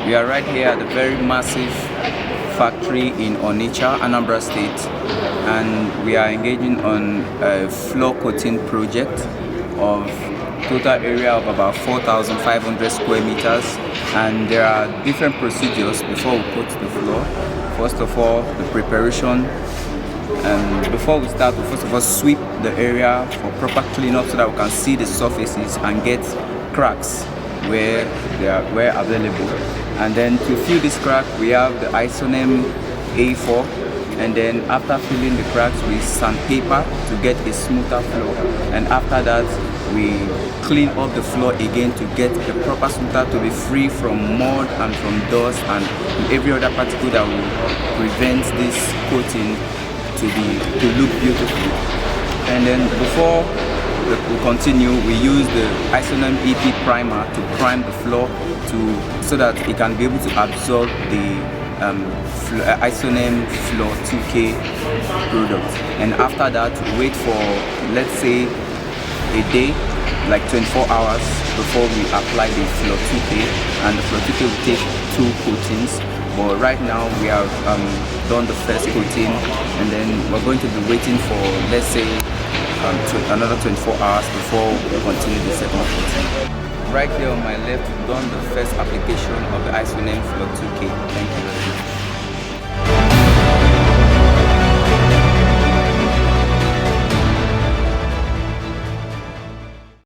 We are right here at the very massive factory in Onitsha, Anambra State, and we are engaging on a floor coating project of total area of about 4,500 square meters, and there are different procedures before we coat the floor. First of all, the preparation, and before we start, we first of all sweep the area for proper cleanup so that we can see the surfaces and get cracks where available. And then to fill this crack, we have the ISONEM A4, and then after filling the cracks, we sandpaper to get a smoother floor, and after that we clean up the floor again to get a proper smoother, to be free from mud and from dust and every other particle that will prevent this coating to look beautiful. And then before we continue, we use the ISONEM EP primer to prime the floor so that it can be able to absorb the ISONEM Floor2k product. And after that, wait for, let's say, a day, like 24 hours before we apply the Floor2k, and the Floor2k will take 2 coatings. But right now we have done the first coating, and then we're going to be waiting for, let's say, another 24 hours before we continue the second coating. Right here on my left, we've done the first application of the ISONEM Floor2k. Thank you very much.